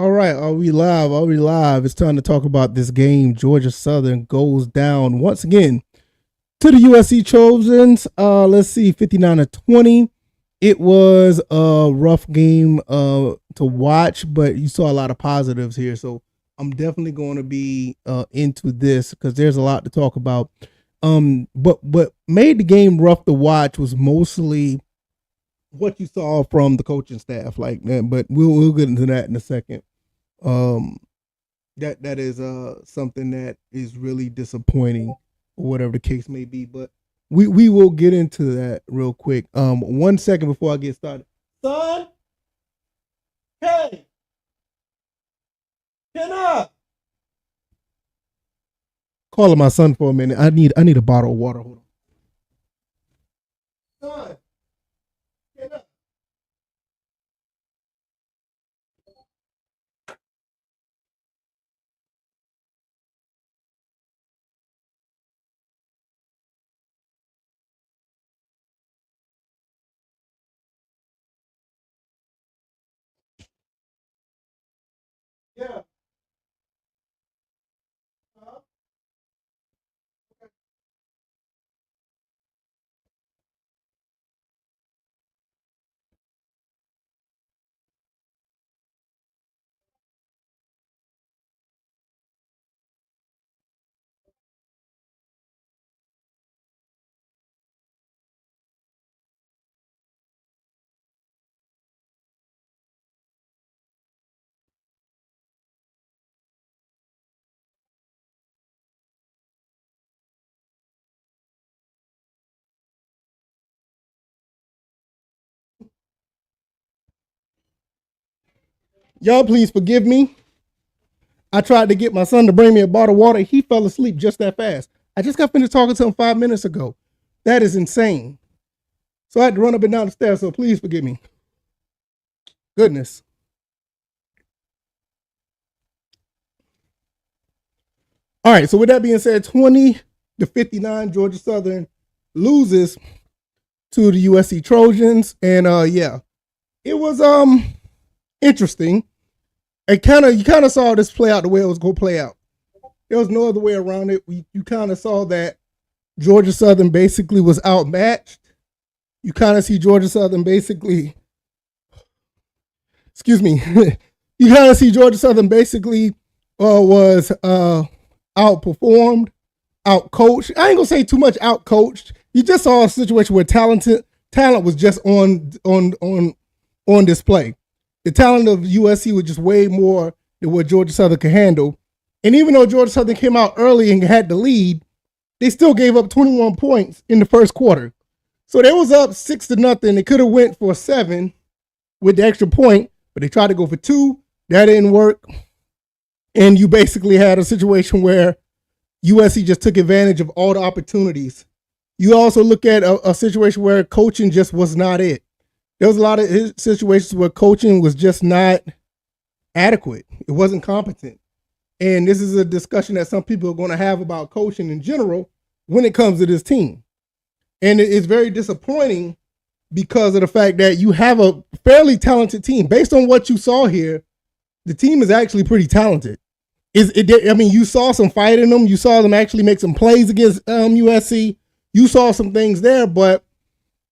All right, are we live? Are we live? It's time to talk about this game. Georgia Southern goes down once again to the USC Trojans. Let's see, 59-20. It was a rough game to watch, but you saw a lot of positives here. So I'm definitely going to be into this because there's a lot to talk about. But what made the game rough to watch was mostly what you saw from the coaching staff, like that. But we'll get into that in a second. That is something that is really disappointing, or whatever the case may be. But we will get into that real quick. 1 second before I get started. Son, hey, get up. Calling my son for a minute. I need a bottle of water. Hold on. Son, get up. Yeah. Uh, Y'all, please forgive me. I tried to get my son to bring me a bottle of water. He fell asleep just that fast. I just got finished talking to him 5 minutes ago. That is insane. So I had to run up and down the stairs. So please forgive me. Goodness. All right. So with that being said, 20-59, Georgia Southern loses to the USC Trojans, and yeah, it was interesting. You kind of saw this play out the way it was going to play out. There was no other way around it. You kind of saw that Georgia Southern basically was outmatched. You kind of see Georgia Southern basically, excuse me, you kind of see Georgia Southern basically was outperformed, outcoached. I ain't gonna say too much outcoached. You just saw a situation where talent was just on display. The talent of USC was just way more than what Georgia Southern could handle. And even though Georgia Southern came out early and had the lead, they still gave up 21 points in the first quarter. So they was up 6-0. They could have went for 7 with the extra point, but they tried to go for 2. That didn't work. And you basically had a situation where USC just took advantage of all the opportunities. You also look at a situation where coaching just was not it. There was a lot of situations where coaching was just not adequate. It wasn't competent. And this is a discussion that some people are going to have about coaching in general when it comes to this team. And it's very disappointing because of the fact that you have a fairly talented team. Based on what you saw here, the team is actually pretty talented. You saw some fight in them. You saw them actually make some plays against USC. You saw some things there, but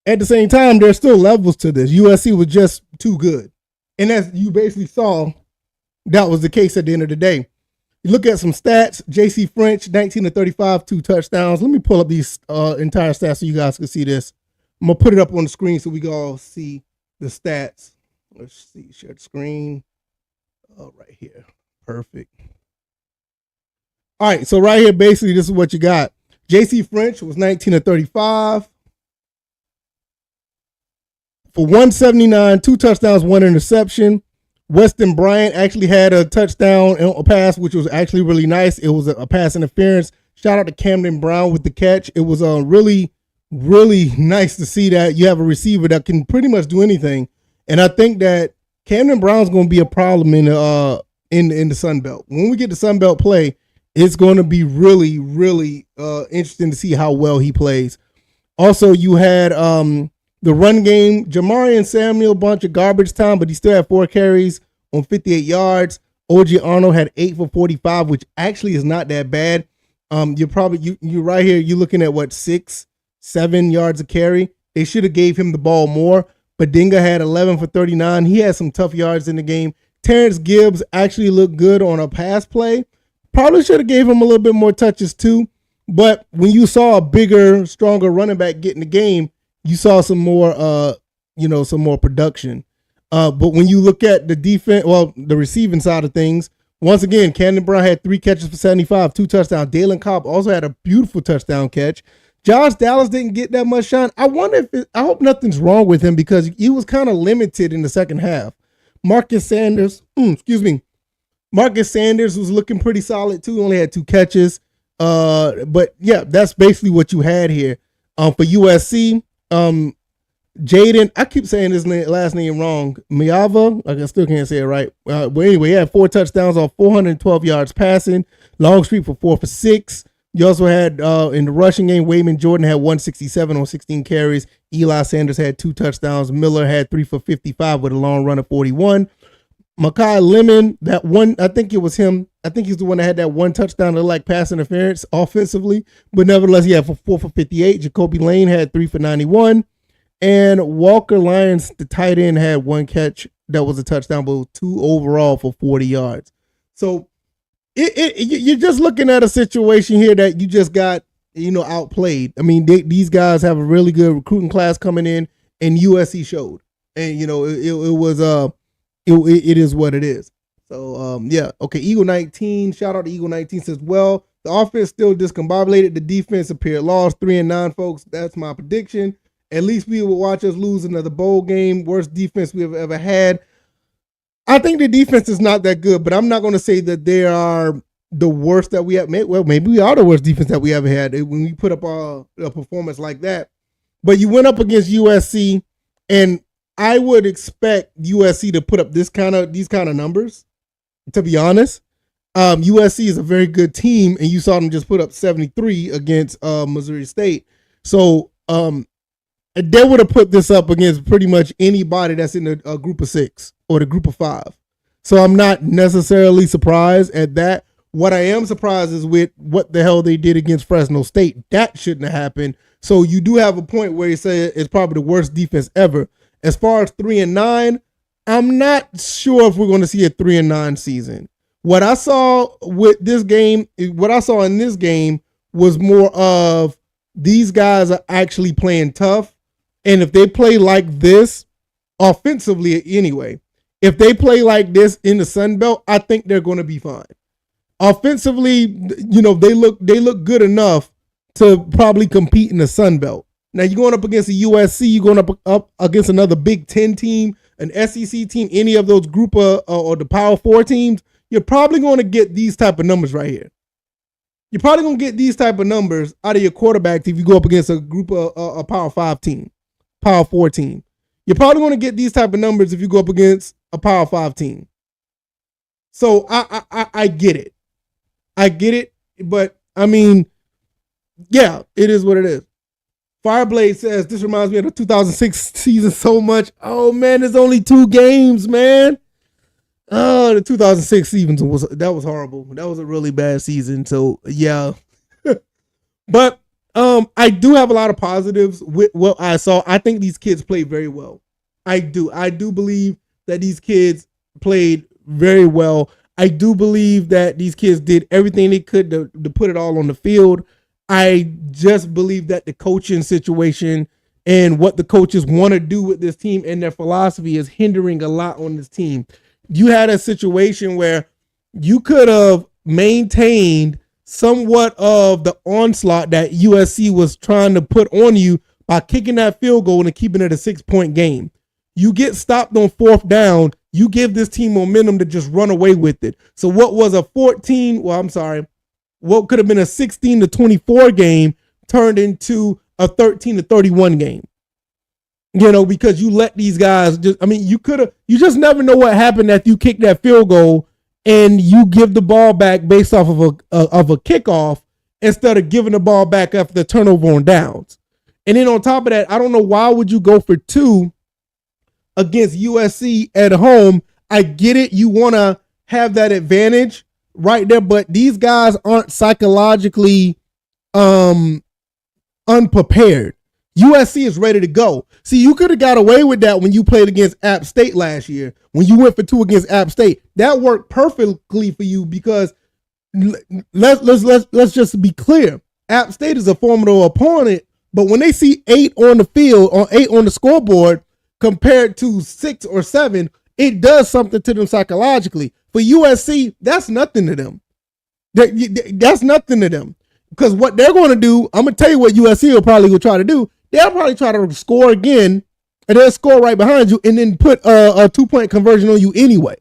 at the same time, there's still levels to this. USC was just too good. And as you basically saw, that was the case at the end of the day. You look at some stats. J.C. French, 19-35, 2 touchdowns. Let me pull up these entire stats so you guys can see this. I'm going to put it up on the screen so we can all see the stats. Let's see. Share the screen. Right here. Perfect. All right. So right here, basically, this is what you got. J.C. French was 19-35. For 179, 2 touchdowns, 1 interception. Weston Bryant actually had a touchdown and a pass, which was actually really nice. It was a pass interference. Shout out to Camden Brown with the catch. It was really, really nice to see that you have a receiver that can pretty much do anything. And I think that Camden Brown's going to be a problem in the Sun Belt. When we get to Sun Belt play, it's going to be really, really interesting to see how well he plays. Also, you had the run game, Jamarian Samuel, bunch of garbage time, but he still had 4 carries, on 58 yards. OJ Arnold had 8 for 45, which actually is not that bad. You're right here. You're looking at what, 6-7 yards a carry. They should have gave him the ball more. Badinga had 11 for 39. He had some tough yards in the game. Terrence Gibbs actually looked good on a pass play. Probably should have gave him a little bit more touches too. But when you saw a bigger, stronger running back get in the game, you saw some more, some more production. But when you look at the defense, the receiving side of things, once again, Camden Brown had 3 catches for 75, 2 touchdowns. Dalen Cobb also had a beautiful touchdown catch. Josh Dallas didn't get that much shine. I hope nothing's wrong with him because he was kind of limited in the second half. Marcus Sanders was looking pretty solid too. He only had 2 catches. But yeah, that's basically what you had here. For USC, Jaden, I keep saying his last name wrong. Miava, I still can't say it right. But anyway, he had 4 touchdowns on 412 yards passing. Longstreet for 4 for 6. You also had in the rushing game, Wayman Jordan had 167 on 16 carries. Eli Sanders had 2 touchdowns. Miller had 3 for 55 with a long run of 41. Makai Lemon, that one, I think it was him. I think he's the one that had that 1 touchdown to like pass interference offensively. But nevertheless, he had 4 for 58. Jacoby Lane had 3 for 91. And Walker Lyons, the tight end, had 1 catch that was a touchdown, but 2 overall for 40 yards. So you're just looking at a situation here that you just got, outplayed. I mean, these guys have a really good recruiting class coming in, and USC showed. And it is what it is. So yeah, okay. Eagle 19, shout out to Eagle 19 says, well, the offense still discombobulated. The defense appeared lost. 3-9, folks. That's my prediction. At least we will watch us lose another bowl game. Worst defense we have ever had. I think the defense is not that good, but I'm not going to say that they are the worst that we have. Well, maybe we are the worst defense that we ever had when we put up a performance like that. But you went up against USC, and I would expect USC to put up these kind of numbers. To be honest, USC is a very good team, and you saw them just put up 73 against Missouri State. So they would have put this up against pretty much anybody that's in a group of 6 or the group of 5. So I'm not necessarily surprised at that. What I am surprised is with what the hell they did against Fresno State. That shouldn't have happened. So you do have a point where you say it's probably the worst defense ever. As far as 3-9, I'm not sure if we're going to see a 3-9 season. What I saw in this game was more of these guys are actually playing tough. And if they play like this, offensively anyway, if they play like this in the Sun Belt, I think they're going to be fine. Offensively, they look good enough to probably compete in the Sun Belt. Now you're going up against a USC, you're going up against another Big Ten team, an SEC team, any of those group or the Power 4 teams, you're probably going to get these type of numbers right here. You're probably going to get these type of numbers out of your quarterbacks if you go up against a group of a Power 5 team, Power 4 team. You're probably going to get these type of numbers if you go up against a Power 5 team. So I get it. I get it, but I mean, yeah, it is what it is. Fireblade says, this reminds me of the 2006 season so much. Oh, man, there's only 2 games, man. Oh, the 2006 season was horrible. That was a really bad season. So, yeah. But I do have a lot of positives with what I saw. I think these kids played very well. I do believe that these kids played very well. I do believe that these kids did everything they could to put it all on the field. I just believe that the coaching situation and what the coaches want to do with this team and their philosophy is hindering a lot on this team. You had a situation where you could have maintained somewhat of the onslaught that USC was trying to put on you by kicking that field goal and keeping it a 6-point game. You get stopped on 4th down, you give this team momentum to just run away with it. So what was a what could have been a 16-24 game turned into a 13-31 game. Because you let these guys you just never know what happened after you kick that field goal and you give the ball back based off of a kickoff instead of giving the ball back after the turnover on downs. And then on top of that, I don't know why would you go for 2 against USC at home I get it. You want to have that advantage right there, but these guys aren't psychologically unprepared. USC is ready to go. See, you could have got away with that when you played against App State last year. When you went for 2 against App State, that worked perfectly for you because let's just be clear. App State is a formidable opponent, but when they see 8 on the field or 8 on the scoreboard compared to 6 or 7, it does something to them psychologically. For USC, that's nothing to them. That's nothing to them. Because what they're going to do, I'm going to tell you what USC will probably try to do. They'll probably try to score again, and they'll score right behind you and then put a 2-point conversion on you anyway.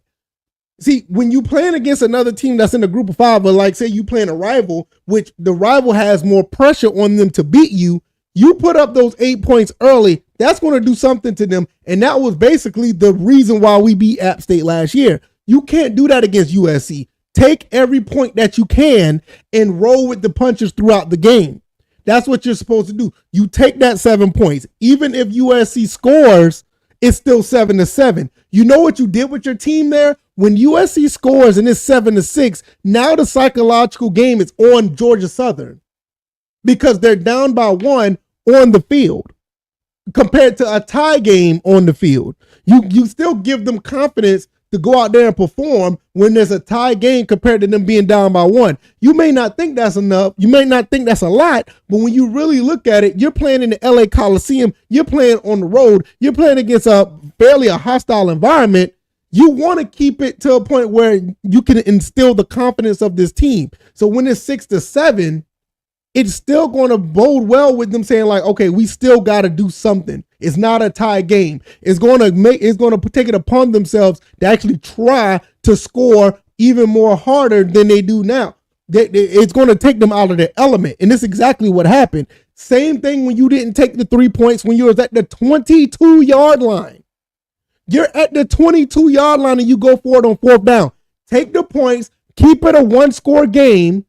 See, when you playing against another team that's in a group of 5, or like say you playing a rival, which the rival has more pressure on them to beat you, you put up those 8 points early, that's going to do something to them. And that was basically the reason why we beat App State last year. You can't do that against USC. Take every point that you can and roll with the punches throughout the game. That's what you're supposed to do. You take that 7 points. Even if USC scores, it's still 7-7. You know what you did with your team there? When USC scores and it's 7-6, now the psychological game is on Georgia Southern because they're down by 1 on the field compared to a tie game on the field. You still give them confidence to go out there and perform when there's a tie game compared to them being down by 1. You may not think that's enough. You may not think that's a lot, but when you really look at it, you're playing in the LA Coliseum. You're playing on the road. You're playing against a hostile environment. You want to keep it to a point where you can instill the confidence of this team. So when it's 6-7, it's still going to bode well with them saying like, okay, we still got to do something. It's not a tie game. It's going to take it upon themselves to actually try to score even more harder than they do now. It's going to take them out of their element. And this is exactly what happened. Same thing when you didn't take the 3 points when you was at the 22-yard line. You're at the 22-yard line and you go for it on 4th down. Take the points, keep it a 1-score game,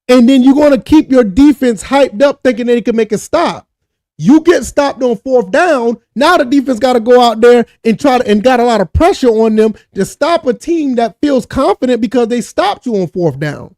and then you're going to keep your defense hyped up thinking they can make a stop. You get stopped on 4th down. Now the defense got to go out there and got a lot of pressure on them to stop a team that feels confident because they stopped you on 4th down.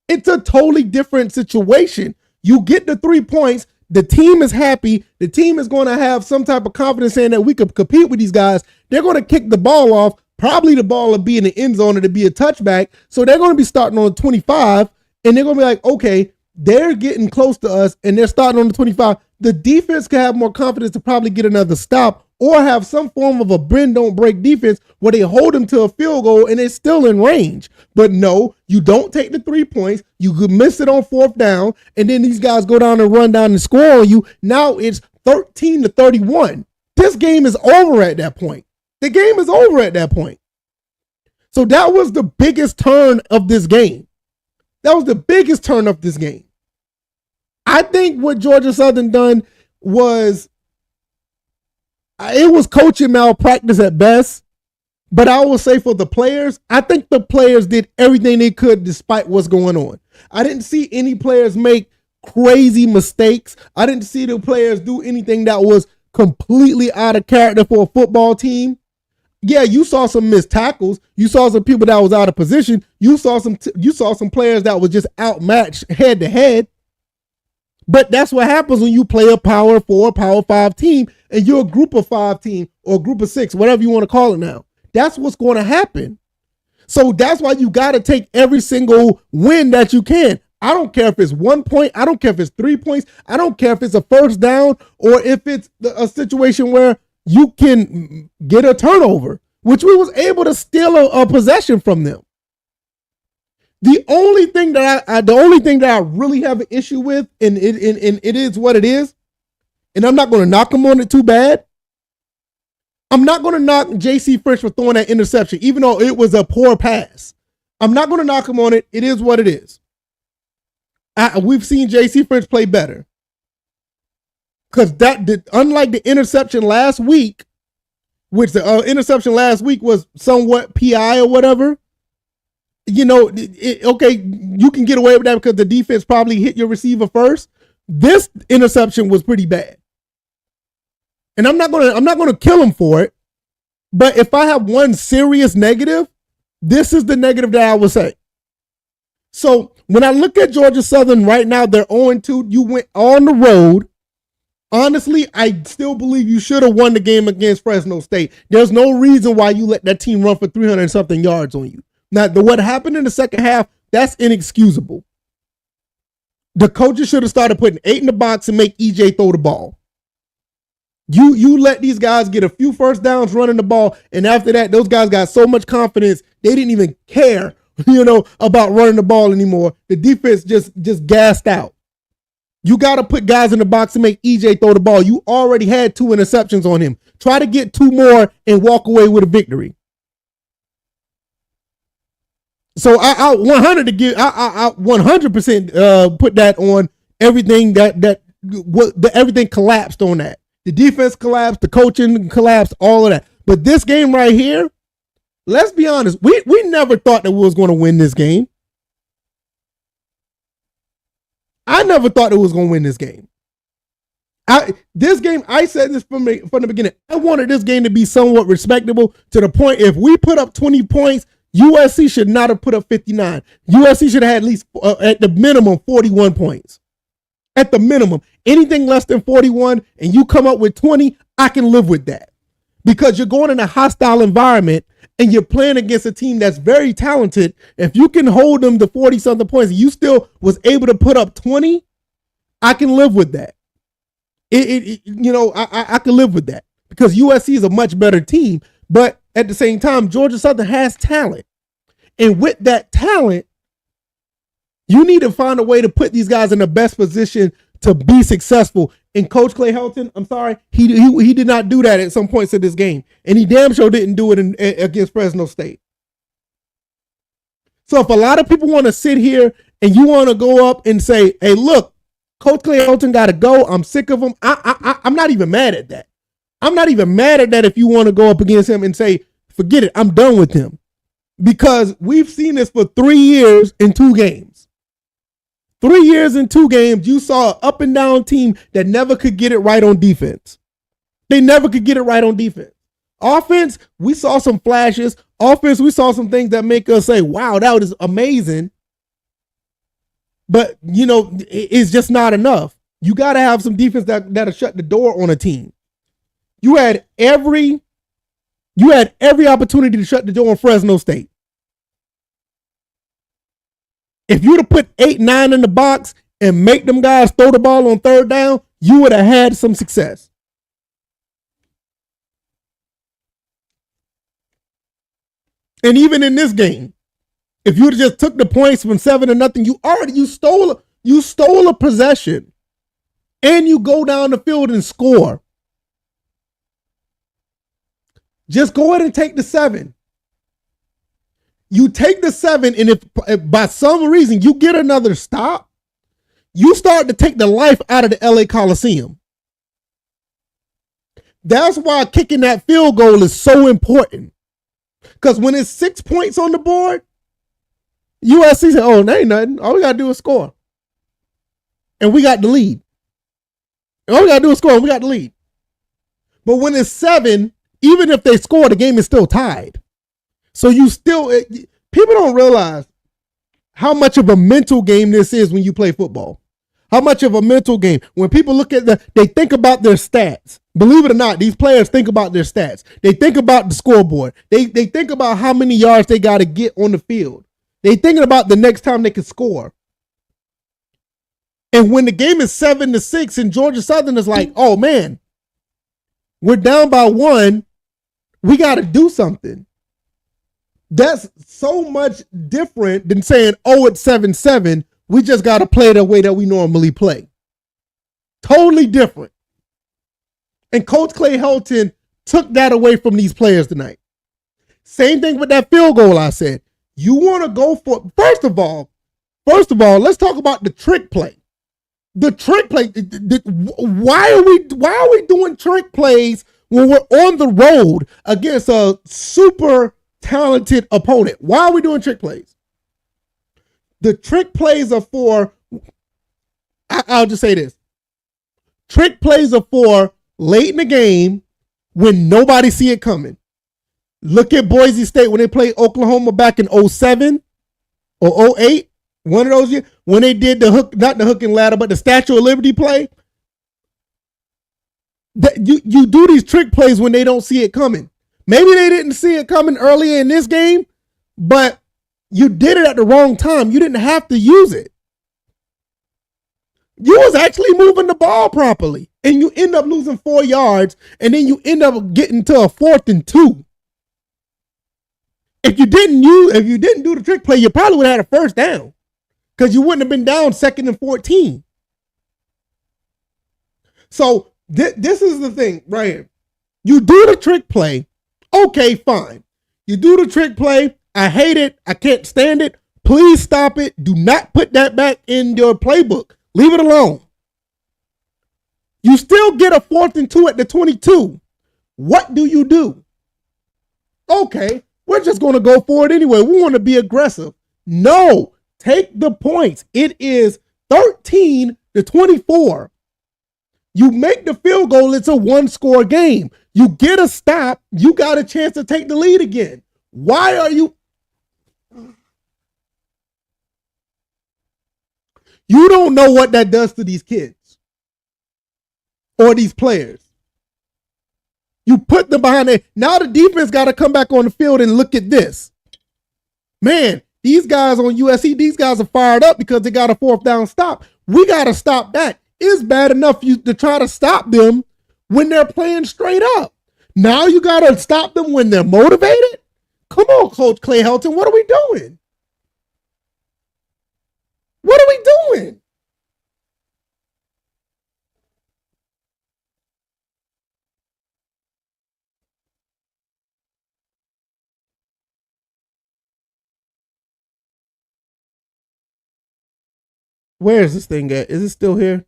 It's a totally different situation. You get the 3 points. The team is happy. The team is going to have some type of confidence saying that we could compete with these guys. They're going to kick the ball off. Probably the ball will be in the end zone or to be a touchback. So they're going to be starting on 25 and they're going to be like, okay, they're getting close to us and they're starting on the 25. The defense can have more confidence to probably get another stop or have some form of a bend don't break defense where they hold them to a field goal and it's still in range. But no, you don't take the 3 points. You could miss it on 4th down and then these guys go down and run down and score on you. Now it's 13-31. This game is over at that point. The game is over at that point. So that was the biggest turn of this game. That was the biggest turn of this game. I think what Georgia Southern done was, it was coaching malpractice at best, but I will say for the players, I think the players did everything they could despite what's going on. I didn't see any players make crazy mistakes. I didn't see the players do anything that was completely out of character for a football team. Yeah, you saw some missed tackles. You saw some people that was out of position. You saw some players that was just outmatched head to head. But that's what happens when you play a Power 4, Power 5 team and you're a group of 5 team or a group of 6, whatever you want to call it now. That's what's going to happen. So that's why you got to take every single win that you can. I don't care if it's 1 point. I don't care if it's 3 points. I don't care if it's a first down or if it's a situation where you can get a turnover, which we was able to steal a possession from them. The only thing that I really have an issue with, and it is what it is, and I'm not going to knock him on it too bad. I'm not going to knock J.C. French for throwing that interception, even though it was a poor pass. I'm not going to knock him on it. It is what it is. We've seen J.C. French play better. Because unlike the interception last week, which the interception last week was somewhat PI or whatever, you know, okay, you can get away with that because the defense probably hit your receiver first. This interception was pretty bad. And I'm not gonna kill him for it. But if I have one serious negative, this is the negative that I would say. So when I look at Georgia Southern right now, they're 0-2. You went on the road. Honestly, I still believe you should have won the game against Fresno State. There's no reason why you let that team run for 300 and something yards on you. Now, what happened in the second half, that's inexcusable. The coaches should have started putting 8 in the box and make EJ throw the ball. You let these guys get a few first downs running the ball, and after that, those guys got so much confidence, they didn't even care, about running the ball anymore. The defense just gassed out. You got to put guys in the box and make EJ throw the ball. You already had 2 interceptions on him. Try to get 2 more and walk away with a victory. So I 100% put that on everything everything collapsed on that. The defense collapsed, the coaching collapsed, all of that. But this game right here, let's be honest, we never thought that we was going to win this game. I never thought it was going to win this game. I said this from the beginning. I wanted this game to be somewhat respectable to the point if we put up 20 points, USC should not have put up 59. USC should have had at least, at the minimum, 41 points. At the minimum. Anything less than 41 and you come up with 20, I can live with that. Because you're going in a hostile environment and you're playing against a team that's very talented. If you can hold them to 40-something points and you still was able to put up 20, I can live with that. I can live with that because USC is a much better team. But at the same time, Georgia Southern has talent. And with that talent, you need to find a way to put these guys in the best position to be successful. And Coach Clay Helton, I'm sorry, he did not do that at some points of this game. And he damn sure didn't do it against Fresno State. So if a lot of people want to sit here and you want to go up and say, hey, look, Coach Clay Helton got to go. I'm sick of him. I'm not even mad at that. I'm not even mad at that if you want to go up against him and say, forget it, I'm done with him. Because we've seen this for 3 years in 2 games. 3 years in 2 games, you saw an up and down team that never could get it right on defense. They never could get it right on defense. Offense, we saw some flashes. Offense, we saw some things that make us say, wow, that was amazing. But, it's just not enough. You got to have some defense that'll shut the door on a team. You had every opportunity to shut the door on Fresno State. If you'd have put 8, 9 in the box and make them guys throw the ball on 3rd down, you would have had some success. And even in this game, if you just took the points from 7-0, you stole a possession, and you go down the field and score. Just go ahead and take the 7. You take the 7, and if by some reason you get another stop, you start to take the life out of the LA Coliseum. That's why kicking that field goal is so important. Because when it's 6 points on the board, USC said, oh, that ain't nothing. All we got to do is score. And we got the lead. All we got to do is score, and we got the lead. But when it's 7, even if they score, the game is still tied. So people don't realize how much of a mental game this is when you play football. How much of a mental game. When people look at they think about their stats. Believe it or not, these players think about their stats. They think about the scoreboard. They think about how many yards they got to get on the field. They thinking about the next time they can score. And when the game is 7-6 and Georgia Southern is like, oh man, we're down by 1. We got to do something. That's so much different than saying, oh, it's 7-7. We just got to play the way that we normally play. Totally different. And Coach Clay Helton took that away from these players tonight. Same thing with that field goal I said. You want to go for, first of all, let's talk about the trick play. The trick play. Why are we doing trick plays when we're on the road against a super talented opponent? Why are we doing trick plays? The trick plays are for, I'll just say this. Trick plays are for late in the game when nobody see it coming. Look at Boise State when they played Oklahoma back in 07 or 08. One of those years when they did the hook, not the hook and ladder, but the Statue of Liberty play. You do these trick plays when they don't see it coming. Maybe they didn't see it coming earlier in this game, but you did it at the wrong time. You didn't have to use it. You was actually moving the ball properly, and you end up losing 4 yards, and then you end up getting to a 4th and 2. If you didn't do the trick play, you probably would have had a first down because you wouldn't have been down 2nd and 14. So this is the thing right here. You do the trick play. Okay, fine. You do the trick play. I hate it. I can't stand it. Please stop it. Do not put that back in your playbook. Leave it alone. You still get a 4th and 2 at the 22. What do? Okay, we're just going to go for it anyway. We want to be aggressive. No, take the points. It is 13-24. You make the field goal. It's a 1-score game. You get a stop. You got a chance to take the lead again. Why are you? You don't know what that does to these kids or these players. You put them behind it. Now the defense got to come back on the field and look at this. Man, these guys on USC, these guys are fired up because they got a 4th down stop. We got to stop that. It's bad enough to try to stop them when they're playing straight up. Now you got to stop them when they're motivated? Come on, Coach Clay Helton, what are we doing? What are we doing? Where is this thing at? Is it still here?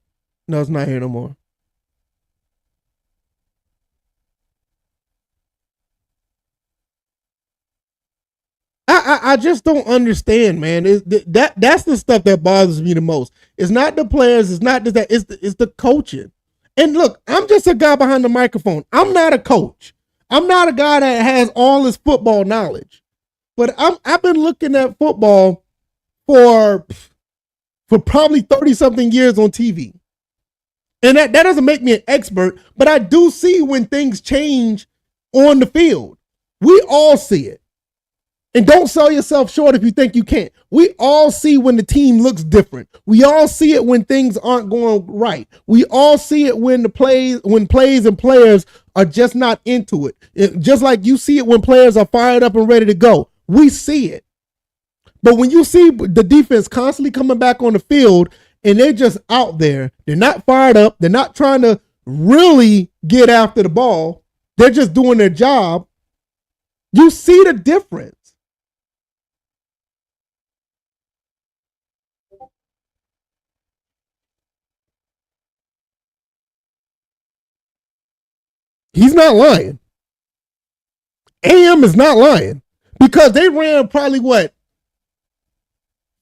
No, it's not here no more. I just don't understand, man. That's the stuff that bothers me the most. It's not the players. It's not that. It's the coaching. And look, I'm just a guy behind the microphone. I'm not a coach. I'm not a guy that has all this football knowledge. But I've been looking at football for probably 30 something years on TV. And that doesn't make me an expert, but I do see when things change on the field. We all see it. And don't sell yourself short if you think you can't. We all see when the team looks different. We all see it when things aren't going right. We all see it when plays and players are just not into it. Just like you see it when players are fired up and ready to go. We see it. But when you see the defense constantly coming back on the field and they're just out there, they're not fired up, they're not trying to really get after the ball, they're just doing their job, you see the difference. He's not lying. AM is not lying because they ran probably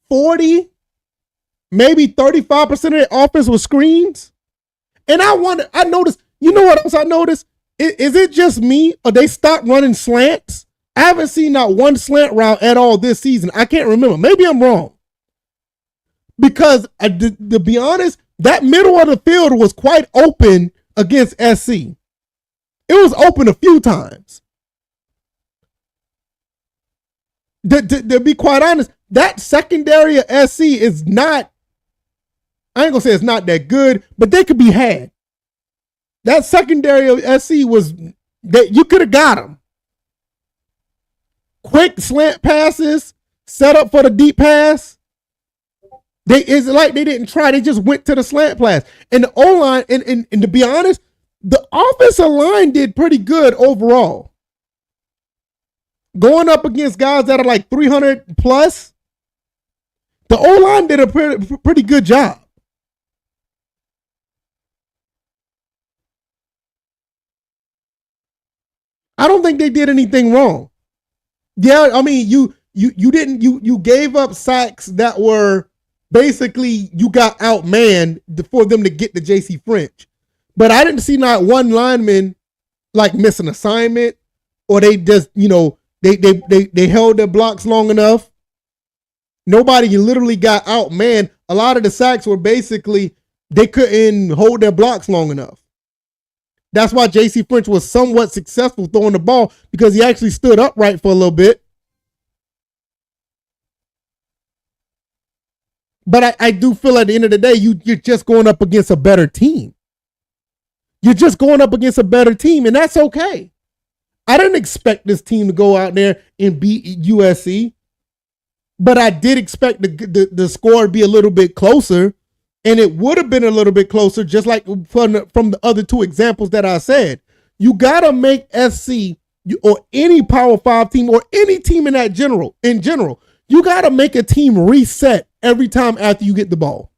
40, maybe 35% of their offense was screens. And I noticed, you know what else I noticed? Is it just me or they stopped running slants? I haven't seen not one slant route at all this season. I can't remember. Maybe I'm wrong. Because to be honest, that middle of the field was quite open against SC. It was open a few times. To be quite honest, that secondary of SC is not, I ain't gonna say it's not that good, but they could be had. That secondary of SC was, that you could have got them. Quick slant passes, set up for the deep pass. It's like they didn't try, they just went to the slant pass. And the O-line, and to be honest, the offensive line did pretty good overall. Going up against guys that are like 300 plus, the O-line did a pretty good job. I don't think they did anything wrong. Yeah, I mean, you gave up sacks that were basically, you got outmanned for them to get to JC French. But I didn't see not one lineman like miss an assignment or they just, they held their blocks long enough. Nobody literally got out. Man, a lot of the sacks were basically they couldn't hold their blocks long enough. That's why J.C. French was somewhat successful throwing the ball, because he actually stood upright for a little bit. But I do feel at the end of the day, you're just going up against a better team. You're just going up against a better team, and that's okay. I didn't expect this team to go out there and beat USC, but I did expect the score to be a little bit closer, and it would have been a little bit closer, just like from the other two examples that I said. You got to make SC or any Power 5 team or any team in general, you got to make a team reset every time after you get the ball.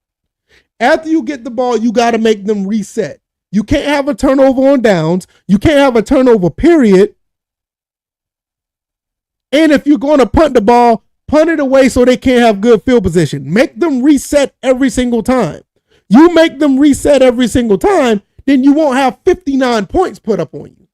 After you get the ball, you got to make them reset. You can't have a turnover on downs. You can't have a turnover, period. And if you're going to punt the ball, punt it away so they can't have good field position. Make them reset every single time. You make them reset every single time, then you won't have 59 points put up on you.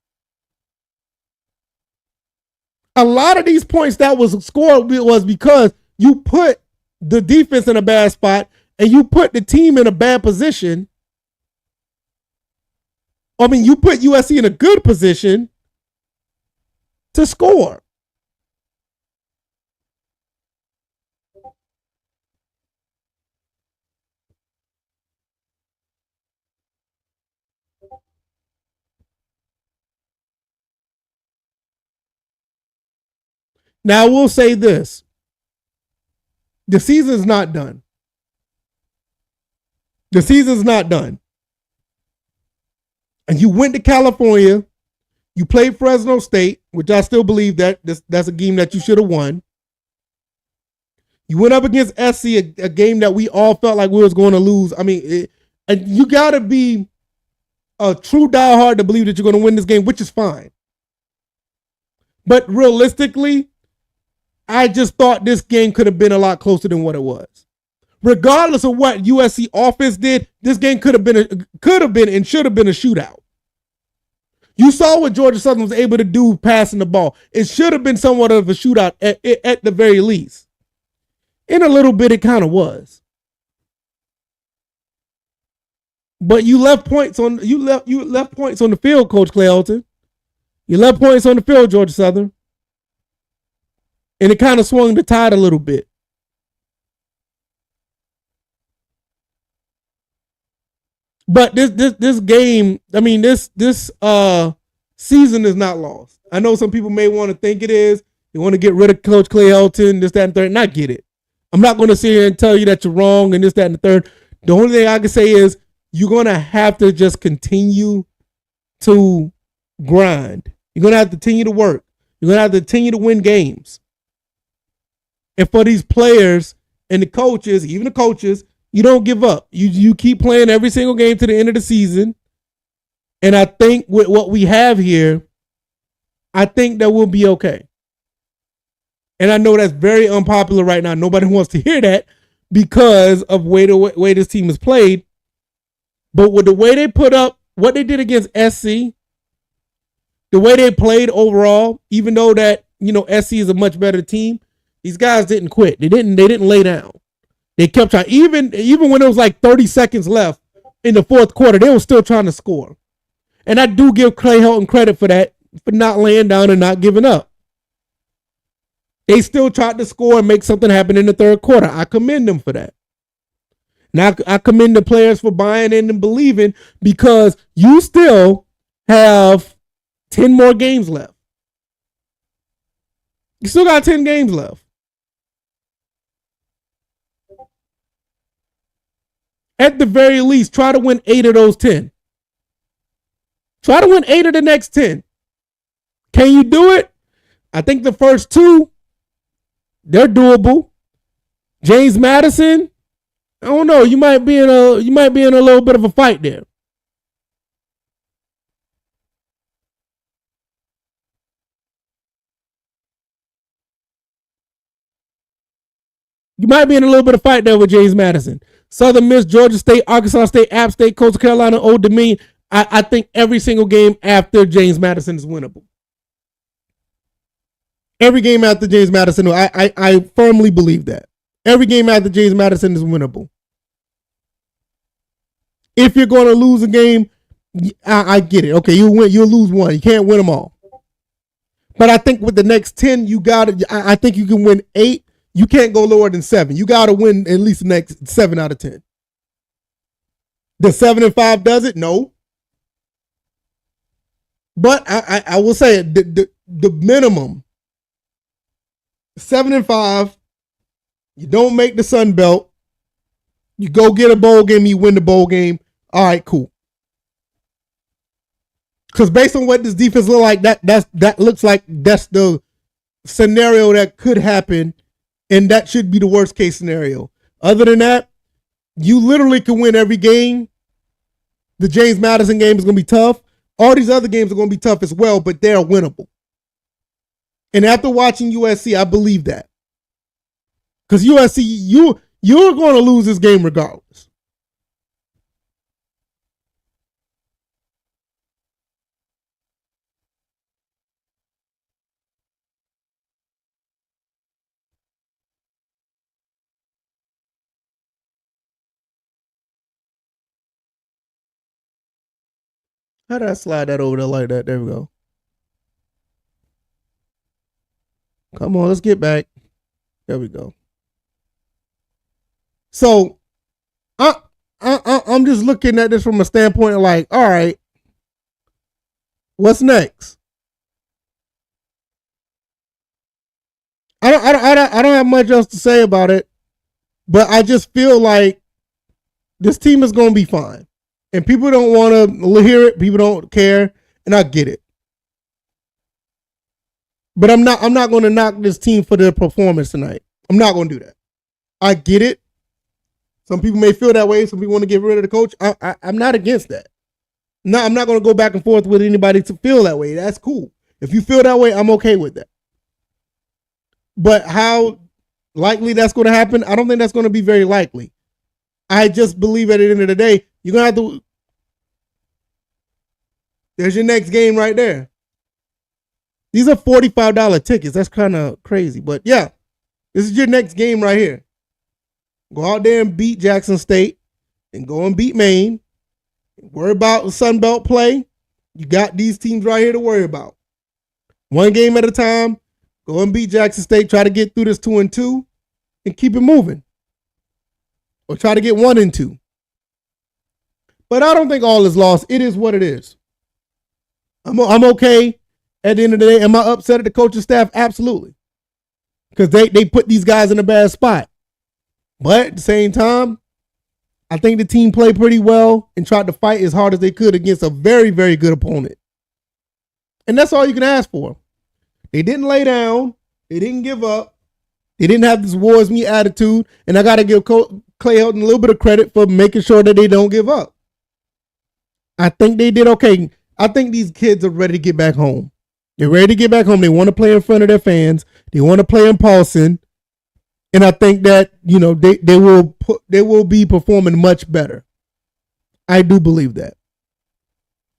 A lot of these points that was scored was because you put the defense in a bad spot and you put the team in a bad position. I mean, you put USC in a good position to score. Now, I will say this. The season's not done. The season's not done. And you went to California. You played Fresno State, which I still believe that's a game that you should have won. You went up against SC, a game that we all felt like we was going to lose. I mean, you got to be a true diehard to believe that you're going to win this game, which is fine. But realistically, I just thought this game could have been a lot closer than what it was. Regardless of what USC offense did, this game could have been and should have been a shootout. You saw what Georgia Southern was able to do passing the ball. It should have been somewhat of a shootout at the very least. In a little bit, it kind of was. But you left points on points on the field, Coach Clay Helton. You left points on the field, Georgia Southern. And it kind of swung the tide a little bit. But this game, I mean, this season is not lost. I know some people may want to think it is. They want to get rid of Coach Clay Helton, this, that, and third. And I get it. I'm not going to sit here and tell you that you're wrong and this, that, and the third. The only thing I can say is you're going to have to just continue to grind. You're going to have to continue to work. You're going to have to continue to win games. And for these players and the coaches, even the coaches, you don't give up. You keep playing every single game to the end of the season. And I think with what we have here, I think that we'll be okay. And I know that's very unpopular right now. Nobody wants to hear that because of the way this team has played. But with the way they put up, what they did against SC, the way they played overall, even though that, SC is a much better team, these guys didn't quit. They didn't lay down. They kept trying. Even when it was like 30 seconds left in the fourth quarter, they were still trying to score. And I do give Clay Helton credit for that, for not laying down and not giving up. They still tried to score and make something happen in the third quarter. I commend them for that. Now I commend the players for buying in and believing, because you still have 10 more games left. You still got 10 games left. At the very least, try to win 8 of those 10. Try to win 8 of the next 10. Can you do it? I think the first 2, they're doable. James Madison, I don't know. You might be in a little bit of a fight there. You might be in a little bit of fight there with James Madison. Southern Miss, Georgia State, Arkansas State, App State, Coastal Carolina, Old Dominion. I think every single game after James Madison is winnable. Every game after James Madison, I firmly believe that. Every game after James Madison is winnable. If you're going to lose a game, I get it. Okay, you'll lose one. You can't win them all. But I think with the next 10, I think you can win 8. You can't go lower than 7. You got to win at least the next 7 out of 10. The 7-5 does it? No. But I will say the minimum 7-5. You don't make the Sun Belt. You go get a bowl game. You win the bowl game. All right, cool. Because based on what this defense look like, that looks like that's the scenario that could happen, and that should be the worst case scenario. Other than that, you literally can win every game. The James Madison game is going to be tough. All these other games are going to be tough as well, but they're winnable. And after watching USC, I believe that. Because USC, you're going to lose this game regardless. How did I slide that over there like that? There we go. Come on, let's get back. There we go. So, I'm just looking at this from a standpoint of like, all right, what's next? I don't have much else to say about it, but I just feel like this team is going to be fine. And people don't want to hear it. People don't care, and I get it. But I'm not going to knock this team for their performance tonight. I'm not going to do that. I get it. Some people may feel that way. Some people want to get rid of the coach. I'm not against that. No, I'm not going to go back and forth with anybody to feel that way. That's cool. If you feel that way, I'm okay with that. But how likely that's going to happen, I don't think that's going to be very likely. I just believe at the end of the day, you're going to have to. There's your next game right there. These are $45 tickets. That's kind of crazy. But yeah, this is your next game right here. Go out there and beat Jackson State and go and beat Maine. Worry about the Sun Belt play. You got these teams right here to worry about. One game at a time. Go and beat Jackson State. Try to get through this 2-2 and keep it moving. Or try to get 1-2. But I don't think all is lost. It is what it is. I'm okay at the end of the day. Am I upset at the coaching staff? Absolutely. Because they put these guys in a bad spot. But at the same time, I think the team played pretty well and tried to fight as hard as they could against a very, very good opponent. And that's all you can ask for. They didn't lay down. They didn't give up. They didn't have this war is me attitude. And I got to give Clay Helton a little bit of credit for making sure that they don't give up. I think they did okay. I think these kids are ready to get back home. They're ready to get back home. They want to play in front of their fans. They want to play in Paulson. And I think that, they will be performing much better. I do believe that.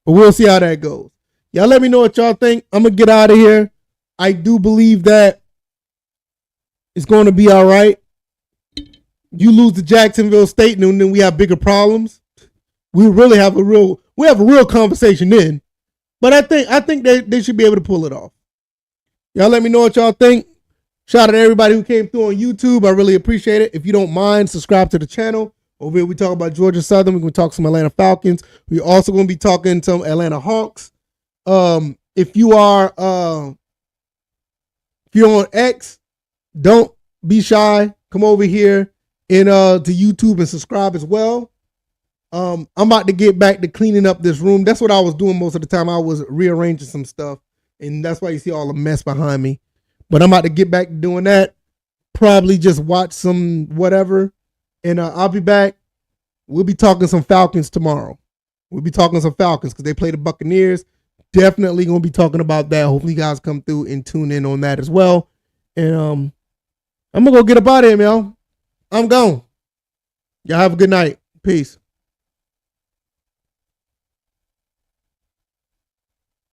But we'll see how that goes. Y'all let me know what y'all think. I'm going to get out of here. I do believe that it's going to be all right. You lose to Jacksonville State and then we have bigger problems. We really have a real conversation then. But I think they should be able to pull it off. Y'all let me know what y'all think. Shout out to everybody who came through on YouTube. I really appreciate it. If you don't mind, subscribe to the channel. Over here, we talk about Georgia Southern. We're going to talk some Atlanta Falcons. We're also going to be talking some Atlanta Hawks. If you're on X, don't be shy. Come over here and to YouTube and subscribe as well. I'm about to get back to cleaning up this room. That's what I was doing most of the time. I was rearranging some stuff, and that's why you see all the mess behind me. But I'm about to get back to doing that. Probably just watch some whatever, and I'll be back. We'll be talking some Falcons tomorrow. We'll be talking some Falcons because they play the Buccaneers. Definitely going to be talking about that. Hopefully you guys come through and tune in on that as well. And I'm going to go get up out of here, y'all. I'm gone. Y'all have a good night. Peace.